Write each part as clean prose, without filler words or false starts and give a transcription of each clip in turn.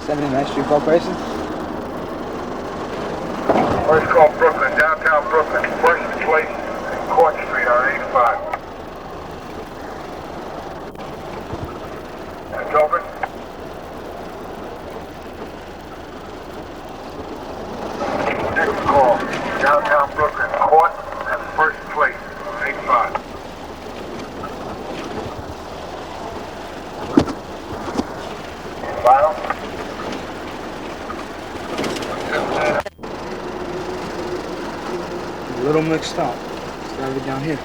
79th Street call person. First call Brooklyn, downtown Brooklyn, First Place, Court Street on 85. It's open. Next call, downtown Brooklyn, Court and First Place on 85. File. A little mixed up. Started down here.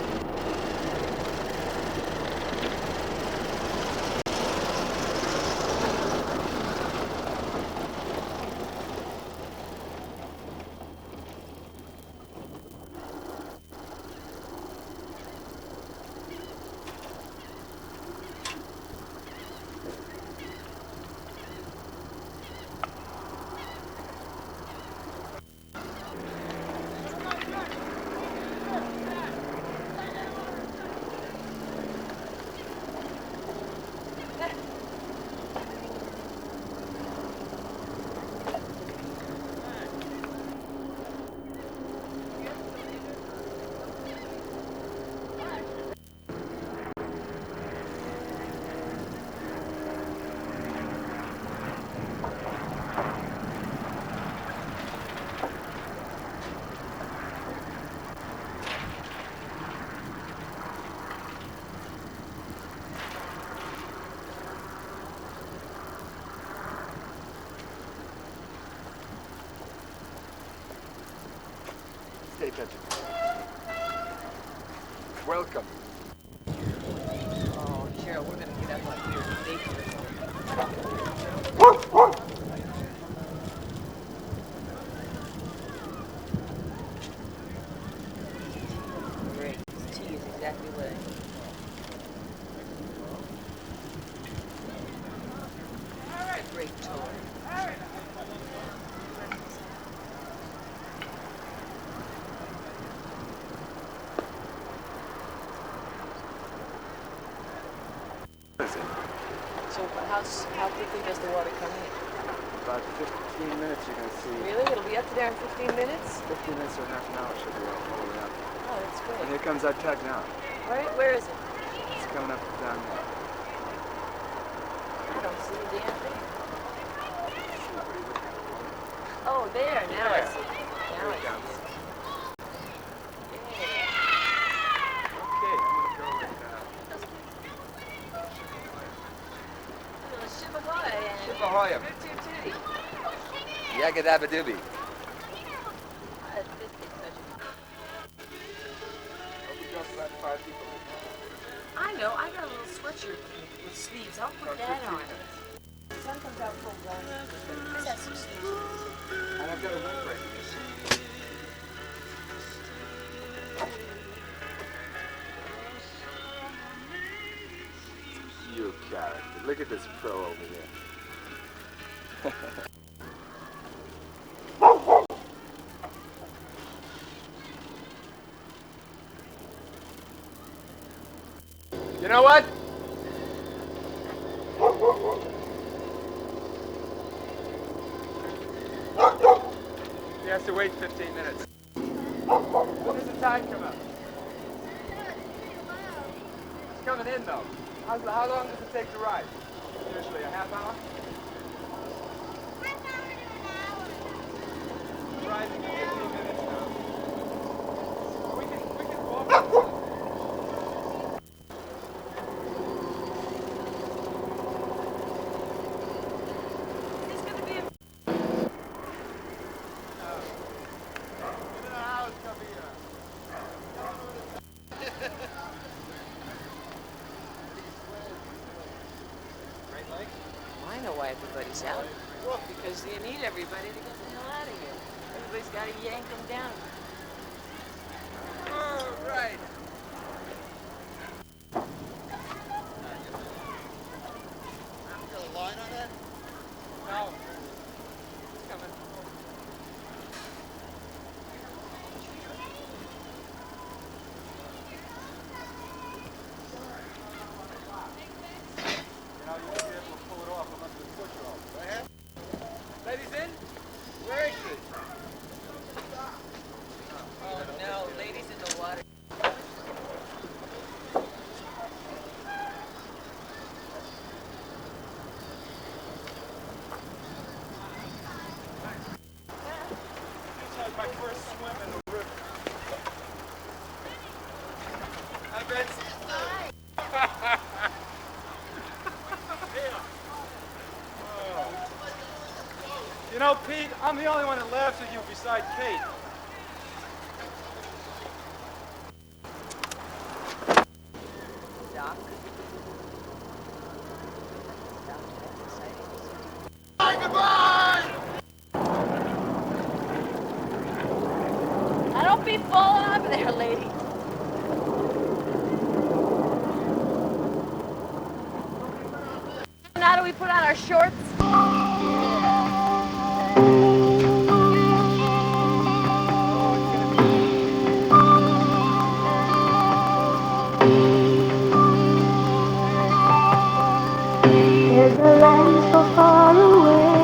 Stay touching. Welcome. Oh, Cheryl, we're gonna get up on here and make it. Great. This tea is exactly what I need. All right. Great tour. All right. So how quickly does the water come in? About 15 minutes you're going to see. Really? It'll be up to there in 15 minutes? 15 minutes or half an hour should be all the way up. Oh, that's And great. here comes our tug now. Right? Where is it? It's coming up down there. I don't see the damn thing. Oh, there. Now I see it. Now I see it. Okay, I'm going to go with Ship ahoy and Ship ahoy 'em. toot-toot-tooty. Yagadabadooby. This is such We got about 5 people. a... I know. I got a little sweatshirt with sleeves. I'll put that on. The sun comes out full blown. This has some sleeves. And I've got a windbreaker. You character. Look at this pro over there. You know what? He has to wait 15 minutes. When does the tide come up? It's coming in though. How long does it take to ride? Usually a half hour? Rising in 15 minutes now. We can walk. I know why everybody's out. Because you need everybody to get the hell out of here. Everybody's got to yank them down. All right. Got a line on that? No. It's coming. You know, you won't be able to pull it off unless we push it off. Go ahead. You know, Pete, I'm the only one that laughs at you beside Kate. Doc. Now don't be falling over there, lady. Now do we put on our shorts? There's a land so far away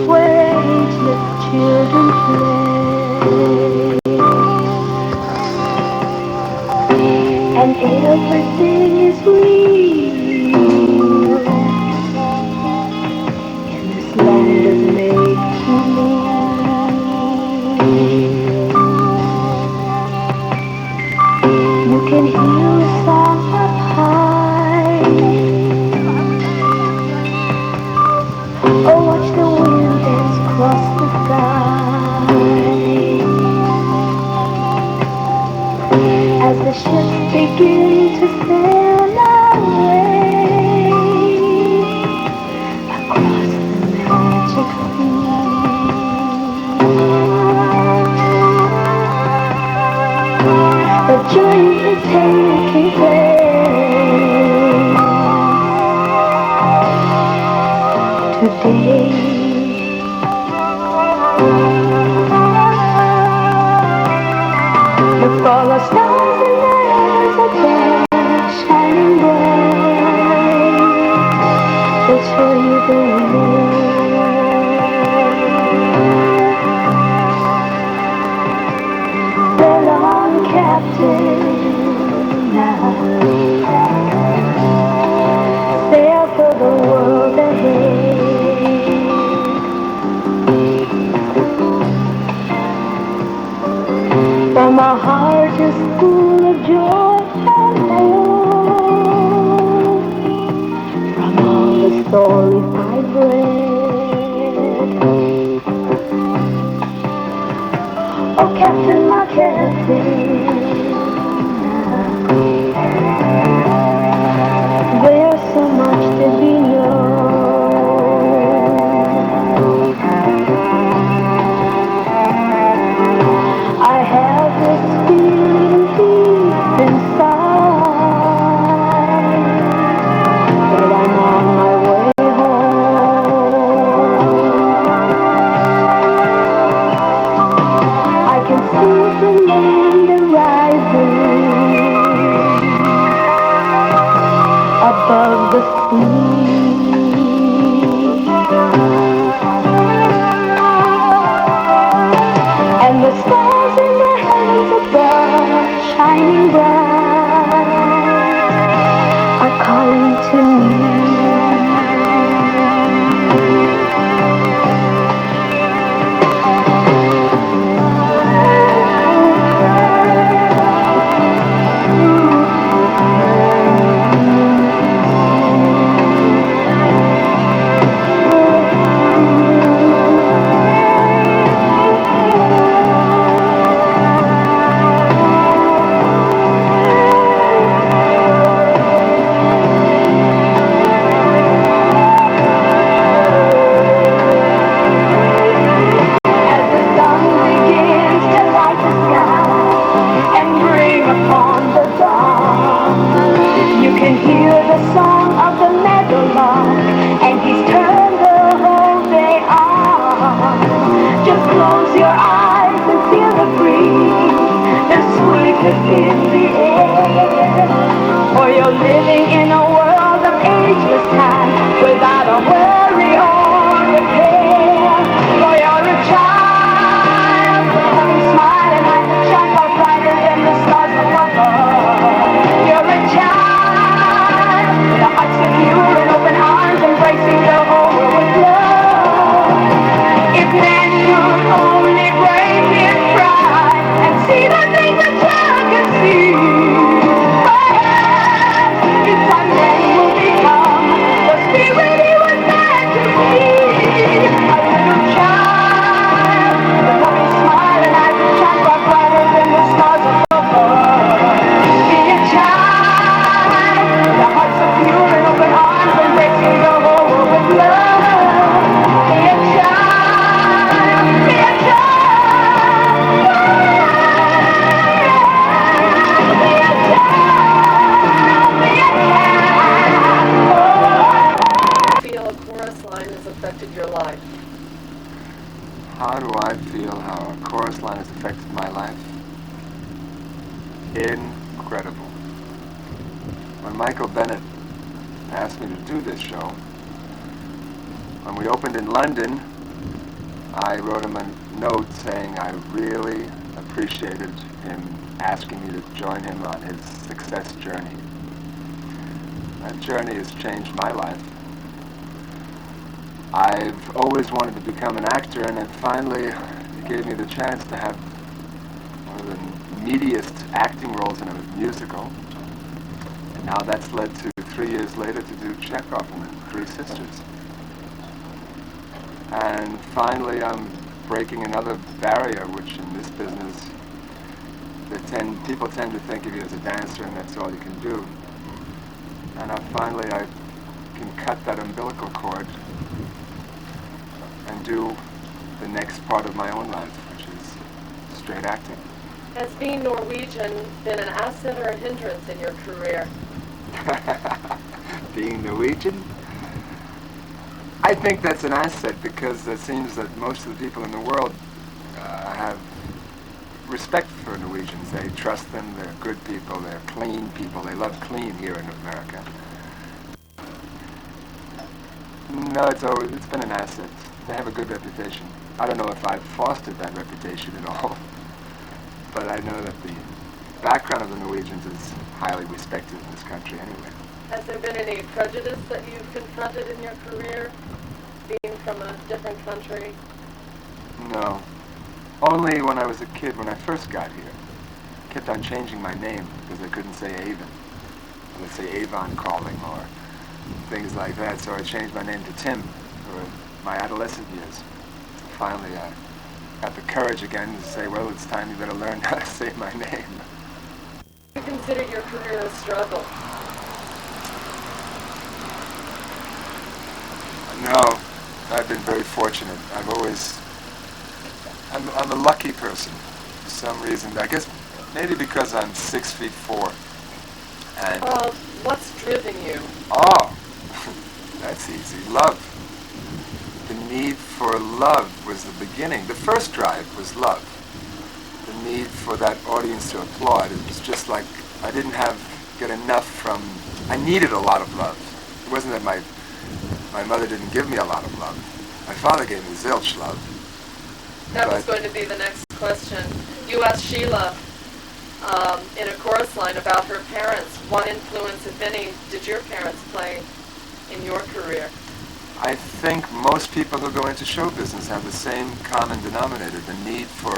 where ageless children play, and everything is real in this land of make-believe. You can hear a song up high. Oh, watch the wind dance across the sky as the ships begin to sail away across the magic sea. The journey is taking place today. Look for the stars in the eyes above, shining bright. They'll show you the way. Sail on, Captain, now. Sail for the world ahead. For my heart is full of joy and hope from all the stories I've read. Oh, Captain, my Captain, there's so much to be known. I have this feeling deep inside that I'm on my way home. I can see the land arising above the sea. And the stars in the heavens above, shining bright, are calling to me. It's Michael Bennett asked me to do this show. When we opened in London, I wrote him a note saying I really appreciated him asking me to join him on his success journey. That journey has changed my life. I've always wanted to become an actor, and then finally he gave me the chance to have one of the meatiest acting roles in a musical. And now that's led to 3 years later to do Chekhov in The Three Sisters. And finally I'm breaking another barrier, which in this business people tend to think of you as a dancer and that's all you can do. And finally I can cut that umbilical cord and do the next part of my own life, which is straight acting. Has being Norwegian been an asset or a hindrance in your career? Being Norwegian? I think that's an asset because it seems that most of the people in the world have respect for Norwegians. They trust them, they're good people, they're clean people. They love clean here in America. No, it's been an asset. They have a good reputation. I don't know if I've fostered that reputation at all, but I know that the background of the Norwegians is highly respected in this country anyway. Has there been any prejudice that you've confronted in your career, being from a different country? No. Only when I was a kid, when I first got here. I kept on changing my name because I couldn't say Eivind. Let's say Eivind calling or things like that, so I changed my name to Tim for my adolescent years. Finally, I got the courage again to say, well, it's time you better learn how to say my name. Do you consider your career a struggle? No, I've been very fortunate. I'm a lucky person for some reason. I guess maybe because I'm 6'4". And what's driven you? Oh, that's easy. Love. The need for love was the beginning. The first drive was love. The need for that audience to applaud. It was just like I didn't get enough from. I needed a lot of love. It wasn't that my mother didn't give me a lot of love. My father gave me zilch love. That was going to be the next question. You asked Sheila in a chorus line about her parents. What influence, if any, did your parents play in your career? I think most people who go into show business have the same common denominator, the need for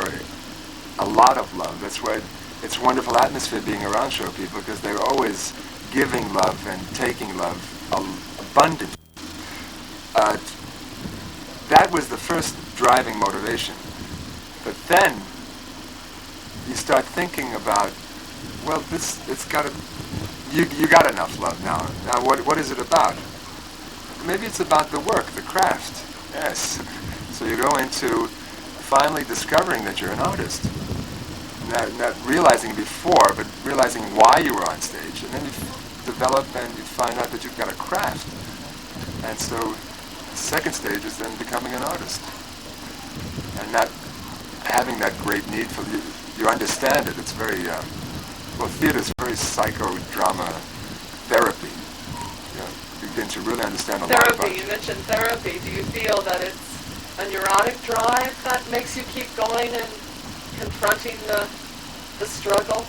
a lot of love. That's why it's a wonderful atmosphere being around show people, because they're always giving love and taking love abundantly. That was the first driving motivation. But then you start thinking about, well, you got enough love now. Now what is it about? Maybe it's about the work, the craft. Yes. So you go into finally discovering that you're an artist. Not realizing before, but realizing why you were on stage. And then you develop and you find out that you've got a craft. And so the second stage is then becoming an artist. And not having that great need for you understand it. It's very, theater is very psychodrama therapy. You begin to really understand a lot about Therapy, you mentioned therapy. Do you feel that it's a neurotic drive that makes you keep going and confronting the struggle?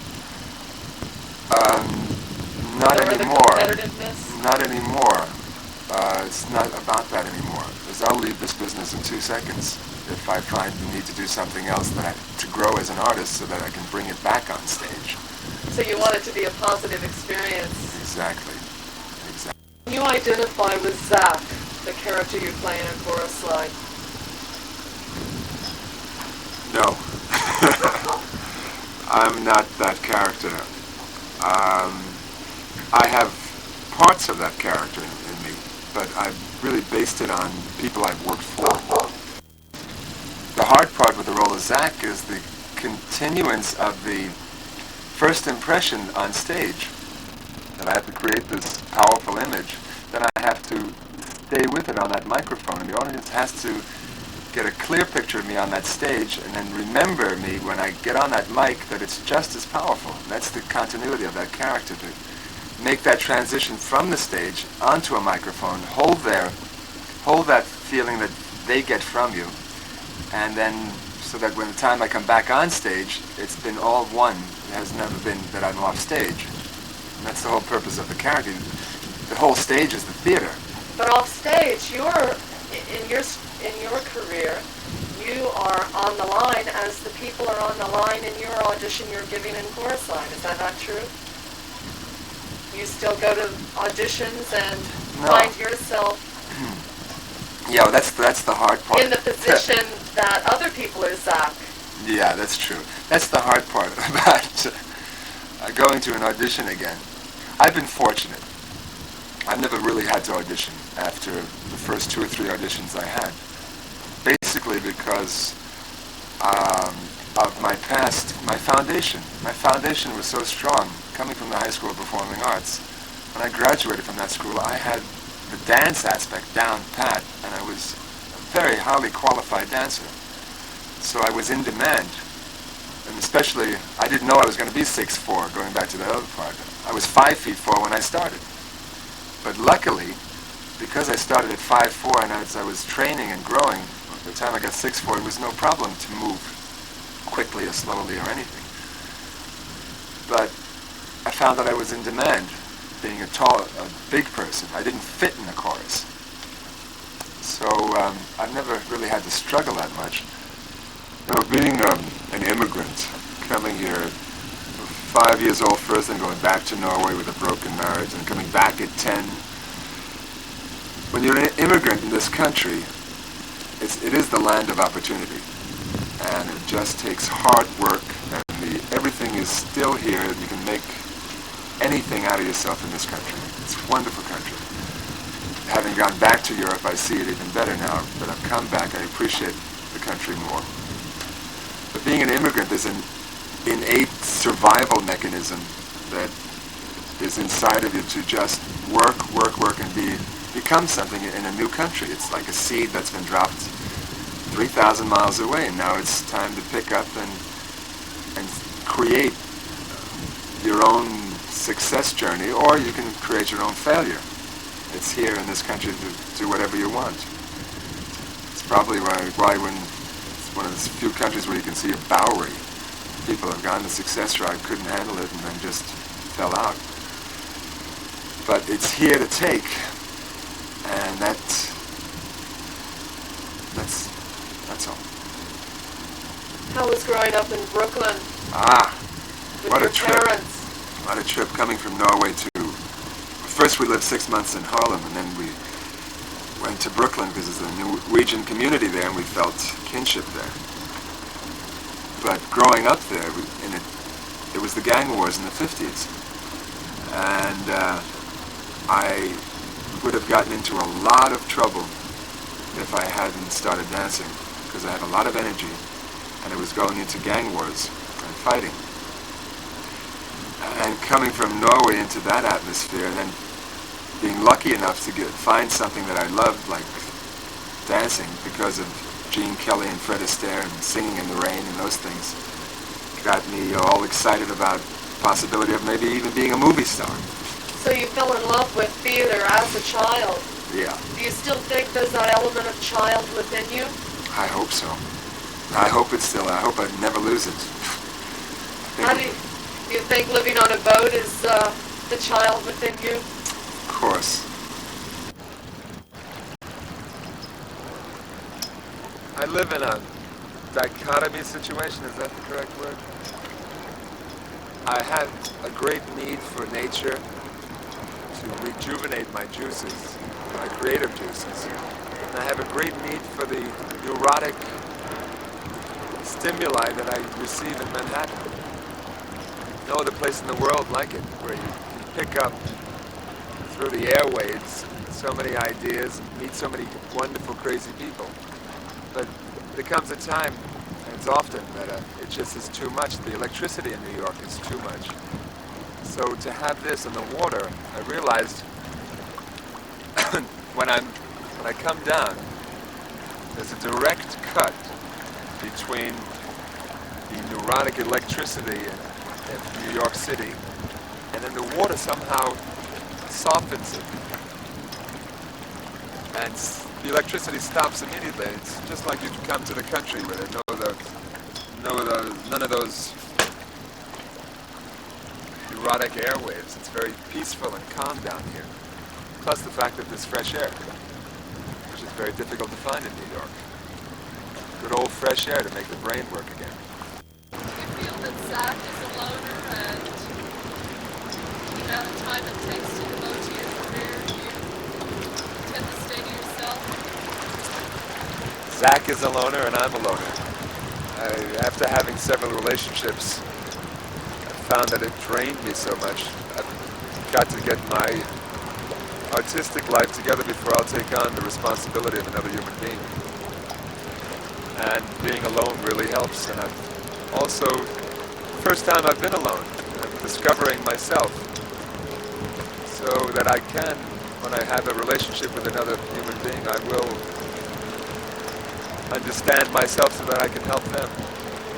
Not or anymore. The competitiveness? Not anymore. It's not about that anymore. Because I'll leave this business in 2 seconds if I find the need to do something else to grow as an artist so that I can bring it back on stage. So you want it to be a positive experience. Exactly. Can you identify with Zach, the character you play in a chorus line? No. I'm not that character. I have parts of that character in me, but I've really based it on people I've worked for. The hard part with the role of Zach is the continuance of the first impression on stage. That I have to create this powerful image, then I have to stay with it on that microphone, and the audience has to get a clear picture of me on that stage, and then remember me when I get on that mic that it's just as powerful. That's the continuity of that character, to make that transition from the stage onto a microphone, hold that feeling that they get from you, and then so that when the time I come back on stage, it's been all one. It has never been that I'm off stage. And that's the whole purpose of the character. The whole stage is the theater. But off stage, in your career, you are on the line as the people are on the line in your audition you're giving in chorus line. Is that not true? You still go to auditions and find yourself Yeah, that's the hard part. in the position that other people are Zach. Yeah, that's true. That's the hard part about going to an audition again. I've been fortunate. I've never really had to audition after the first 2 or 3 auditions I had. Basically because of my past, my foundation. My foundation was so strong, coming from the High School of Performing Arts. When I graduated from that school, I had the dance aspect down pat, and I was a very highly qualified dancer. So I was in demand. And especially, I didn't know I was going to be 6'4", going back to the other part. I was 5'4" when I started. But luckily, because I started at 5'4", and as I was training and growing, by the time I got 6'4", it was no problem to move quickly or slowly or anything. But I found that I was in demand, being a big person. I didn't fit in the chorus. So I've never really had to struggle that much. Now, being an immigrant, coming here 5 years old first, and going back to Norway with a broken marriage, and coming back at 10. When you're an immigrant in this country, it is the land of opportunity, and it just takes hard work, and everything is still here. You can make anything out of yourself in this country. It's a wonderful country. Having gone back to Europe, I see it even better now, but I've come back, I appreciate the country more. But being an immigrant is an innate survival mechanism that is inside of you to just work, and become something in a new country. It's like a seed that's been dropped 3,000 miles away, and now it's time to pick up and create your own success journey, or you can create your own failure. It's here in this country to do whatever you want. It's probably why when it's one of the few countries where you can see a Bowery. People have gone the success route, couldn't handle it, and then just fell out. But it's here to take, and that's all. How was growing up in Brooklyn? What a your trip. Parents? What a trip, coming from Norway to... First we lived 6 months in Harlem, and then we went to Brooklyn because there's a Norwegian community there, and we felt kinship there. But growing up there, it was the gang wars in the 50s. And I would have gotten into a lot of trouble if I hadn't started dancing, because I had a lot of energy, and it was going into gang wars and fighting. And coming from Norway into that atmosphere, and then being lucky enough to find something that I loved, like dancing, because of Gene Kelly and Fred Astaire and Singing in the Rain and those things, got me all excited about the possibility of maybe even being a movie star. So you fell in love with theater as a child. Yeah. Do you still think there's that element of child within you? I hope so. I hope I never lose it. How do you think living on a boat is the child within you? Of course. I live in a dichotomy situation, is that the correct word? I had a great need for nature to rejuvenate my juices, my creative juices. And I have a great need for the neurotic stimuli that I receive in Manhattan. No other place in the world like it, where you can pick up through the airwaves so many ideas, meet so many wonderful, crazy people. But there comes a time, and it's often, that it just is too much. The electricity in New York is too much. So to have this in the water, I realized when I come down, there's a direct cut between the neurotic electricity of New York City, and then the water somehow softens it. And the electricity stops immediately. It's just like you come to the country where there are none of those erotic airwaves. It's very peaceful and calm down here. Plus the fact that there's fresh air, which is very difficult to find in New York. Good old fresh air to make the brain work again. Do you feel that Zach is a loner and the amount of time it takes to devote to your career, you tend to stay to yourself? Zach is a loner and I'm a loner. After having several relationships, I found that it drained me so much. I've got to get my artistic life together before I'll take on the responsibility of another human being. And being alone really helps. And I've also, first time I've been alone, I'm discovering myself so that I can, when I have a relationship with another human being, I will understand myself so that I can help them.